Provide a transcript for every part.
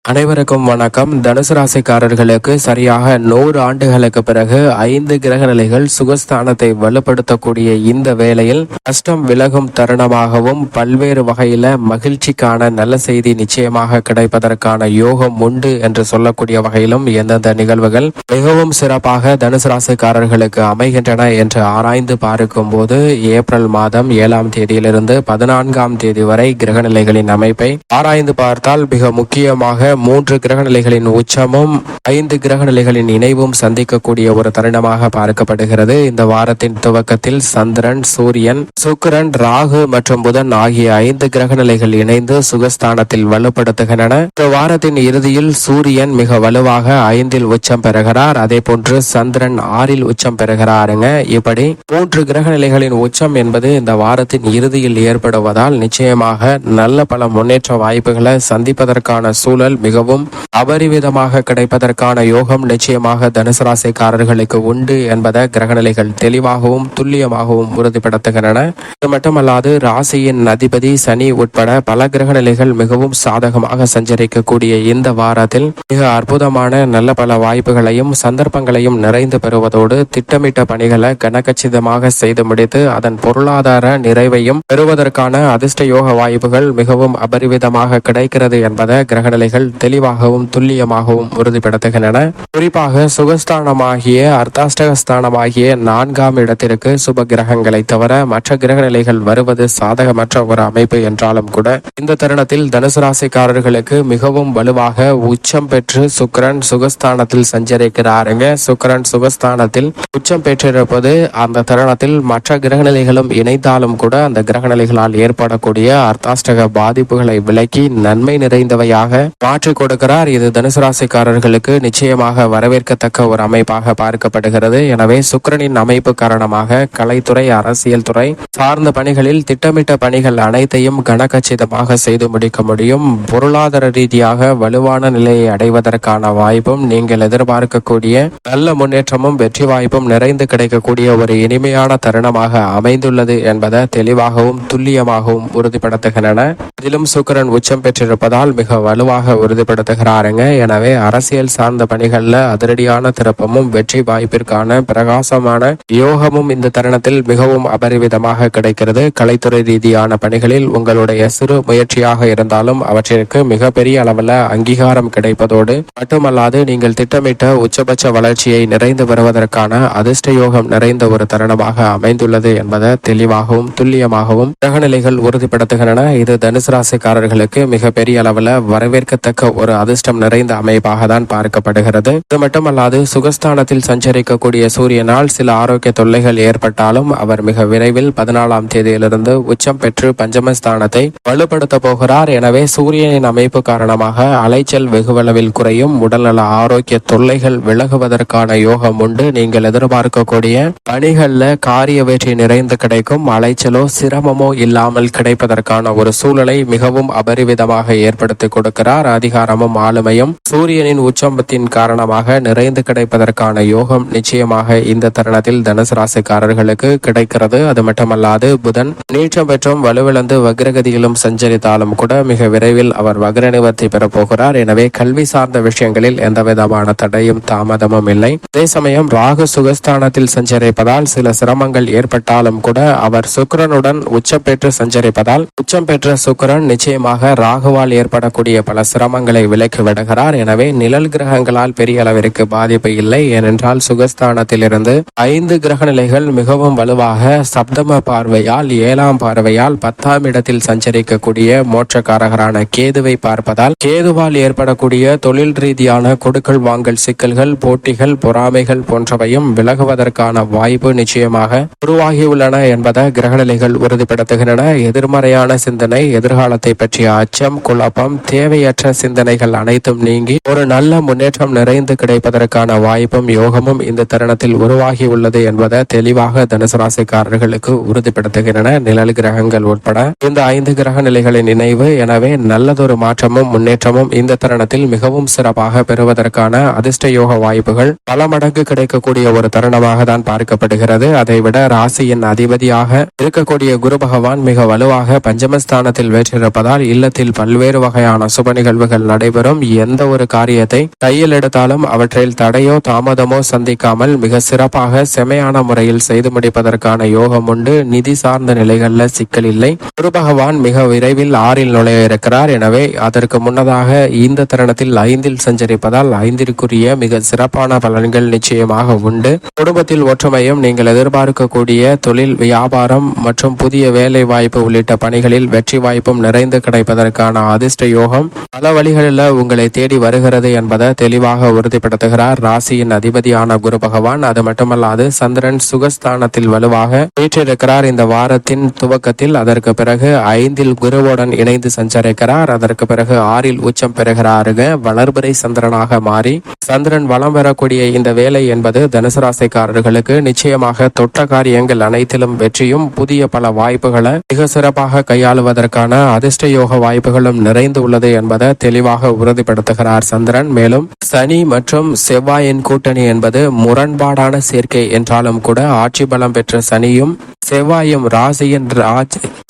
அனைவருக்கும் வணக்கம். தனுசு ராசிக்காரர்களுக்கு சரியாக 100 ஆண்டுகளுக்கு பிறகு 5 கிரக நிலைகள் சுகஸ்தானத்தை வலுப்படுத்தக்கூடிய இந்த வேளையில் கஷ்டம் விலகும் தருணமாகவும் பல்வேறு வகையில மகிழ்ச்சிக்கான நல்ல செய்தி நிச்சயமாக கிடைப்பதற்கான யோகம் உண்டு என்று சொல்லக்கூடிய வகையிலும் எந்தெந்த நிகழ்வுகள் மிகவும் சிறப்பாக தனுசு ராசிக்காரர்களுக்கு அமைகின்றன என்று ஆராய்ந்து பார்க்கும் போது ஏப்ரல் மாதம் 7ஆம் தேதியிலிருந்து 14ஆம் தேதி வரை கிரக நிலைகளின் அமைப்பை ஆராய்ந்து பார்த்தால் மிக முக்கியமாக 3 கிரக நிலைகளின் உச்சமும் 5 கிரக நிலைகளின் இணைவும் சந்திக்கக்கூடிய ஒரு தருணமாக பார்க்கப்படுகிறது. இந்த வாரத்தின் துவக்கத்தில் சந்திரன், சூரியன், சுக்கிரன், ராகு மற்றும் புதன் ஆகிய 5 கிரக நிலைகள் இணைந்து சுகஸ்தானத்தில் வலுப்படுத்துகின்றன. இந்த வாரத்தின் இறுதியில் சூரியன் மிக வலுவாக 5இல் உச்சம் பெறுகிறார். அதே போன்று சந்திரன் 6இல் உச்சம் பெறுகிறாருங்க. இப்படி 3 கிரக நிலைகளின் உச்சம் என்பது இந்த வாரத்தின் இறுதியில் ஏற்படுவதால் நிச்சயமாக நல்ல பல முன்னேற்ற வாய்ப்புகளை சந்திப்பதற்கான சூழல் மிகவும் அபரிவிதமாக கிடைப்பதற்கான யோகம் நிச்சயமாக தனுசு ராசிக்காரர்களுக்கு உண்டு என்பதை கிரகநிலைகள் தெளிவாகவும் துல்லியமாகவும் உறுதிப்படுத்துகின்றன. இது மட்டுமல்லாது ராசியின் அதிபதி சனி உட்பட பல கிரகநிலைகள் மிகவும் சாதகமாக சஞ்சரிக்கக்கூடிய இந்த வாரத்தில் மிக அற்புதமான நல்ல பல வாய்ப்புகளையும் சந்தர்ப்பங்களையும் நிறைந்து பெறுவதோடு திட்டமிட்ட பணிகளை கனகச்சிதமாக செய்து முடித்து அதன் பொருளாதார நிறைவையும் பெறுவதற்கான அதிர்ஷ்ட யோக வாய்ப்புகள் மிகவும் அபரிவிதமாக கிடைக்கிறது என்பதை கிரகநிலைகள் தெளிவாகவும் துல்லியமாகவும் உறுதிப்படுத்துகின்றன. குறிப்பாக சுகஸ்தானமாகிய அர்த்தாஷ்டகஸ்தானமாகிய 4ஆம் இடத்திற்கு சுப கிரகங்களை தவிர மற்ற கிரக நிலைகள் வருவது சாதகமற்ற ஒரு அமைப்பு என்றாலும் கூட இந்த தருணத்தில் தனுசு ராசிக்காரர்களுக்கு மிகவும் வலுவாக உச்சம் பெற்று சுக்கிரன் சுகஸ்தானத்தில் சஞ்சரிக்கிறாருங்க. சுக்கிரன் சுகஸ்தானத்தில் உச்சம் பெற்றிருப்பது அந்த தருணத்தில் மற்ற கிரகநிலைகளும் இணைந்தாலும் கூட அந்த கிரகநிலைகளால் ஏற்படக்கூடிய அர்த்தாஷ்டக பாதிப்புகளை விலக்கி நன்மை நிறைந்தவையாக மாற்றிக் கொடுக்கிறார். இது தனுசு ராசிக்காரர்களுக்கு நிச்சயமாக வரவேற்கத்தக்க ஒரு அமைப்பாக பார்க்கப்படுகிறது. எனவே சுக்கிரனின் அமைப்பு காரணமாக கலைத்துறை, அரசியல் துறை சார்ந்த பணிகளில் திட்டமிட்ட பணிகள் அனைத்தையும் கனகச்சிதமாக செய்து முடிக்க முடியும். பொருளாதார ரீதியாக வலுவான நிலையை அடைவதற்கான வாய்ப்பும் நீங்கள் எதிர்பார்க்கக்கூடிய நல்ல முன்னேற்றமும் வெற்றி வாய்ப்பும் நிறைந்து கிடைக்கக்கூடிய ஒரு இனிமையான தருணமாக அமைந்துள்ளது என்பதை தெளிவாகவும் துல்லியமாகவும் உறுதிப்படுத்துகின்றன. இதிலும் சுக்கிரன் உச்சம் பெற்றிருப்பதால் மிக வலுவாக உறுதிப்படுத்துகிறாருங்க. எனவே அரசியல் சார்ந்த பணிகள்ல அதிரடியான திருப்பமும் வெற்றி வாய்ப்பிற்கான பிரகாசமான யோகமும் இந்த தருணத்தில் மிகவும் அபரிவிதமாக கிடைக்கிறது. கலைத்துறை ரீதியான பணிகளில் உங்களுடைய சிறு முயற்சியாக இருந்தாலும் அவற்றிற்கு மிகப்பெரிய அளவில் அங்கீகாரம் கிடைப்பதோடு மட்டுமல்லாது நீங்கள் திட்டமிட்ட உச்சபட்ச வளர்ச்சியை நிறைந்து வருவதற்கான அதிர்ஷ்ட யோகம் நிறைந்த ஒரு தருணமாக அமைந்துள்ளது என்பதை தெளிவாகவும் துல்லியமாகவும் கிரகநிலைகள் உறுதிப்படுத்துகின்றன. இது தனுசு ராசிக்காரர்களுக்கு மிகப்பெரிய அளவில் வரவேற்கத்தக்க ஒரு அதிர்ஷ்டம் நிறைந்த அமைப்பாக தான் பார்க்கப்படுகிறது. இது மட்டுமல்லாது சுகஸ்தானத்தில் சஞ்சரிக்கக்கூடிய சூரியனால் சில ஆரோக்கிய தொல்லைகள் ஏற்பட்டாலும் அவர் மிக விரைவில் 14ஆம் தேதியிலிருந்து உச்சம் பெற்று பஞ்சமஸ்தானத்தை வலுப்படுத்த போகிறார். எனவே சூரியனின் அமைப்பு காரணமாக அலைச்சல் வெகுவளவில் குறையும். உடல்நல ஆரோக்கிய தொல்லைகள் விலகுவதற்கான யோகம் உண்டு. நீங்கள் எதிர்பார்க்கக்கூடிய பணிகள்ல காரிய வெற்றி நிறைந்து கிடைக்கும். அலைச்சலோ சிரமமோ இல்லாமல் கிடைப்பதற்கான ஒரு சூழலை மிகவும் அபரிவிதமாக ஏற்படுத்தி கொடுக்கிறார். அதிகாரமும் ஆளுமையும் சூரியனின் உச்சமத்தின் காரணமாக நிறைந்து கிடைப்பதற்கான யோகம் நிச்சயமாக இந்த தருணத்தில் தனுசு ராசிக்காரர்களுக்கு கிடைக்கிறது. அது மட்டுமல்லாது புதன் நீச்சம் பெற்றும் வலுவிழந்து வக்ரகதியிலும் சஞ்சரித்தாலும் கூட மிக விரைவில் அவர் வக்ர நிவர்த்தி பெறப்போகிறார். எனவே கல்வி சார்ந்த விஷயங்களில் எந்தவிதமான தடையும் தாமதமும் இல்லை. அதே சமயம் ராகு சுகஸ்தானத்தில் சஞ்சரிப்பதால் சில சிரமங்கள் ஏற்பட்டாலும் கூட அவர் சுக்கிரனுடன் உச்சம் பெற்று சஞ்சரிப்பதால் உச்சம் பெற்ற சுக்கிரன் நிச்சயமாக ராகுவால் ஏற்படக்கூடிய பல சிரமங்களை விலக்கி விடுகிறார். எனவே நிழல் கிரகங்களால் பெரிய அளவிற்கு பாதிப்பு இல்லை. ஏனென்றால் சுகஸ்தானத்தில் இருந்து 5 கிரக நிலைகள் மிகவும் வலுவாக சப்தம பார்வையால் 7ஆம் பார்வையால் 10ஆம் இடத்தில் சஞ்சரிக்கக்கூடிய மோட்சக்காரகரான கேதுவை பார்ப்பதால் கேதுவால் ஏற்படக்கூடிய தொழில் ரீதியான கொடுக்கல் வாங்கல் சிக்கல்கள், போட்டிகள், பொறாமைகள் போன்றவையும் விலகுவதற்கான வாய்ப்பு நிச்சயமாக உருவாகியுள்ளன என்பதை கிரகநிலைகள் உறுதிப்படுத்துகின்றன. எதிர்மறையான சிந்தனை, எதிர்காலத்தை பற்றிய அச்சம், குழப்பம், தேவையற்ற சிந்தனைகள் அனைத்தும் நீங்கி ஒரு நல்ல முன்னேற்றம் நிறைந்து கிடைப்பதற்கான வாய்ப்பும் யோகமும் இந்த தருணத்தில் உருவாகி உள்ளது என்பதை தெளிவாக தனுசு ராசிக்காரர்களுக்கு உறுதிப்படுத்துகின்றன. நிழல் கிரகங்கள் உட்பட இந்த 5 கிரக நிலைகளின் இணைவு. எனவே நல்லதொரு மாற்றமும் முன்னேற்றமும் இந்த தருணத்தில் மிகவும் சிறப்பாக பெறுவதற்கான அதிர்ஷ்ட யோக வாய்ப்புகள் பல மடங்கு கிடைக்கக்கூடிய ஒரு தருணமாக தான் பார்க்கப்படுகிறது. அதைவிட ராசியின் அதிபதியாக இருக்கக்கூடிய குரு பகவான் மிக வலுவாக பஞ்சமஸ்தானத்தில் வேற்றிருப்பதால் இல்லத்தில் பல்வேறு வகையான சுப நிகழ்வுகள் செயல்பாடுகள் நடைபெறும். எந்த ஒரு காரியத்தை கையில் எடுத்தாலும் அவற்றில் தடையோ தாமதமோ சந்திக்காமல் மிக சிறப்பாக செமையான முறையில் செய்து முடிப்பதற்கான யோகம் உண்டு. நிதி சார்ந்த நிலைகளில் சிக்கல் இல்லை. குரு பகவான் மிக விரைவில் 6இல் நுழைய இருக்கிறார். எனவே அதற்கு முன்னதாக இந்த தருணத்தில் 5இல் சஞ்சரிப்பதால் 5ற்குரிய மிக சிறப்பான பலன்கள் நிச்சயமாக உண்டு. குடும்பத்தில் ஒற்றுமையும் நீங்கள் எதிர்பார்க்கக்கூடிய தொழில், வியாபாரம் மற்றும் புதிய வேலை வாய்ப்பு உள்ளிட்ட பணிகளில் வெற்றி வாய்ப்பும் நிறைந்து கிடைப்பதற்கான அதிர்ஷ்ட யோகம் பல வழிகளில் உங்களை தேடி வருகிறது என்பதை தெளிவாக உறுதிப்படுத்துகிறார் ராசியின் அதிபதியான குரு பகவான். அது மட்டுமல்லாது சந்திரன் சுகஸ்தானத்தில் வலுவாக வீற்றிருக்கிறார் இந்த வாரத்தின் துவக்கத்தில். அதற்கு பிறகு 5இல் குருவுடன் இணைந்து சஞ்சரிக்கிறார். அதற்கு பிறகு 6இல் உச்சம் பெறுகிறாருங்க. வளர்பிறை சந்திரனாக மாறி சந்திரன் வலம் பெறக்கூடிய இந்த வேலை என்பது தனுசு ராசிக்காரர்களுக்கு நிச்சயமாக தொட்ட காரியங்கள் அனைத்திலும் வெற்றியும் புதிய பல வாய்ப்புகளை மிக சிறப்பாக கையாளுவதற்கான அதிர்ஷ்ட யோக வாய்ப்புகளும் நிறைந்து உள்ளது என்பதை தெளிவாக உறுதிப்படுத்துகிறார் சந்திரன். மேலும் சனி மற்றும் செவ்வாயின் கூட்டணி என்பது முரண்பாடான சேர்க்கை என்றாலும் கூட ஆட்சி பலம் பெற்ற சனியும் செவ்வாயும் ராசியின்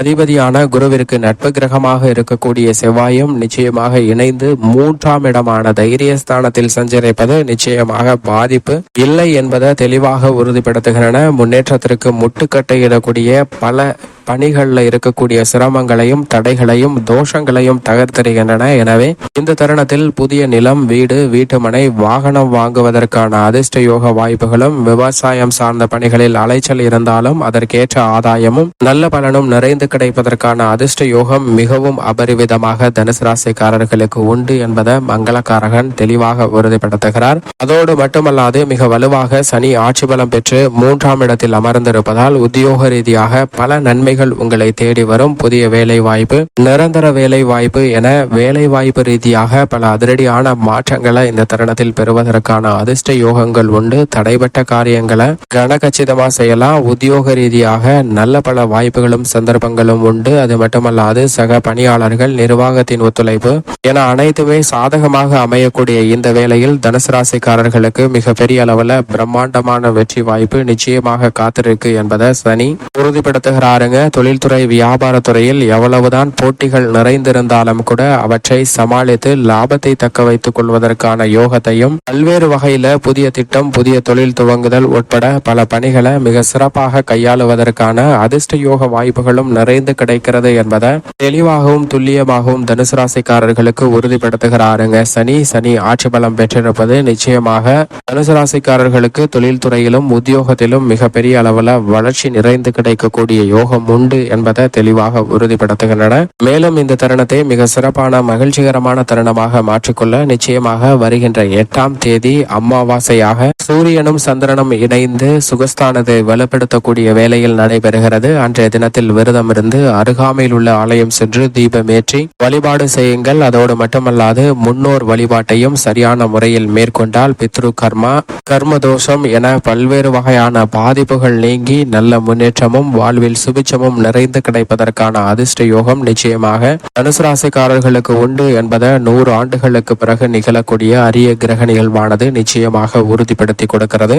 அதிபதியான குருவிற்கு நட்பு கிரகமாக இருக்கக்கூடிய செவ்வாயும் நிச்சயமாக இணைந்து 3ஆம் இடமான தைரியஸ்தானத்தில் சஞ்சரிப்பது நிச்சயமாக பாதிப்பு இல்லை என்பதை தெளிவாக உறுதிப்படுத்துகின்றன. முன்னேற்றத்திற்கு முட்டுக்கட்டை இடக்கூடிய பல பணிகளில் இருக்கக்கூடிய சிரமங்களையும் தடைகளையும் தோஷங்களையும் தகர்த்தெறிகின்றன. எனவே இந்த தருணத்தில் புதிய நிலம், வீடு, வீட்டுமனை, வாகனம் வாங்குவதற்கான அதிர்ஷ்ட யோக வாய்ப்புகளும் விவசாயம் சார்ந்த பணிகளில் அலைச்சல் இருந்தாலும் அதற்கேற்ற ஆதாயமும் நல்ல பலனும் நிறைந்து கிடைப்பதற்கான அதிர்ஷ்ட யோகம் மிகவும் அபரிவிதமாக தனுசு ராசிக்காரர்களுக்கு உண்டு என்பதை மங்களகாரகன் தெளிவாக உறுதிப்படுத்துகிறார். அதோடு மட்டுமல்லாது மிக வலுவாக சனி ஆட்சி பலம் பெற்று 3ஆம் இடத்தில் அமர்ந்திருப்பதால் உத்தியோக ரீதியாக பல நன்மைகள் உங்களை தேடி வரும். புதிய வேலை வாய்ப்பு, நிரந்தர வேலை வாய்ப்பு என வேலை வாய்ப்பு ரீதியாக பல அதிரடியான மாற்றங்களை இந்த தருணத்தில் பெறுவதற்கான அதிர்ஷ்ட யோகங்கள் உண்டு. தடைபட்ட காரியங்களை கனகச்சிதமா செய்யலாம். உத்தியோக ரீதியாக நல்ல பல வாய்ப்புகளும் சந்தர்ப்பங்களும் உண்டு. அது மட்டுமல்லாது சக பணியாளர்கள், நிர்வாகத்தின் ஒத்துழைப்பு என அனைத்துமே சாதகமாக அமையக்கூடிய இந்த வேளையில் தனுசு ராசிக்காரர்களுக்கு மிக பெரிய அளவில் பிரம்மாண்டமான வெற்றி வாய்ப்பு நிச்சயமாக காத்திருக்கு என்பதை சனி உறுதிப்படுத்துகிறாருங்க. தொழில்துறை, வியாபாரத்துறையில் எவ்வளவுதான் போட்டிகள் நிறைந்திருந்தாலும் கூட அவற்றை சமாளித்து லாபத்தை தக்க வைத்துக் கொள்வதற்கான யோகத்தையும் பல்வேறு வகையில புதிய திட்டம், புதிய தொழில் துவங்குதல் உட்பட பல பணிகளை மிக சிறப்பாக கையாளுவதற்கான அதிர்ஷ்ட யோக வாய்ப்புகளும் நிறைந்து கிடைக்கிறது என்பதை தெளிவாகவும் துல்லியமாகவும் தனுசு ராசிக்காரர்களுக்கு உறுதிப்படுத்துகிறாருங்க சனி ஆட்சி பலம் பெற்றிருப்பது நிச்சயமாக தனுசு ராசிக்காரர்களுக்கு தொழில்துறையிலும் உத்தியோகத்திலும் மிக பெரிய அளவில் வளர்ச்சி நிறைந்து கிடைக்கக்கூடிய யோகம் உண்டு என்பதை தெளிவாக உறுதிப்படுத்துகின்றன. மேலும் இந்த தருணத்தை மிக சிறப்பான மகிழ்ச்சிகரமான தருணமாக மாற்றிக்கொள்ள நிச்சயமாக வருகின்ற 8ஆம் தேதி அமாவாசையாக சூரியனும் சந்திரனும் இணைந்து சுகஸ்தானத்தை வலுப்படுத்தக்கூடிய வேளையில் நடைபெறுகிறது. அன்றைய தினத்தில் விரதம் இருந்து அருகாமையில் உள்ள ஆலயம் சென்று தீபமேற்றி வழிபாடு செய்யுங்கள். அதோடு மட்டுமல்லாது முன்னோர் வழிபாட்டையும் சரியான முறையில் மேற்கொண்டால் பித்ரு கர்மா, கர்மதோஷம் என பல்வேறு வகையான பாதிப்புகள் நீங்கி நல்ல முன்னேற்றமும் வாழ்வில் சுபிச்சமும் நிறைந்து கிடைப்பதற்கான அதிர்ஷ்ட யோகம் நிச்சயமாக தனுசு ராசிக்காரர்களுக்கு உண்டு என்பதை 100 ஆண்டுகளுக்கு பிறகு நிகழக்கூடிய அரிய கிரக நிகழ்வானது நிச்சயமாக உறுதிப்படுத்தி கொடுக்கிறது.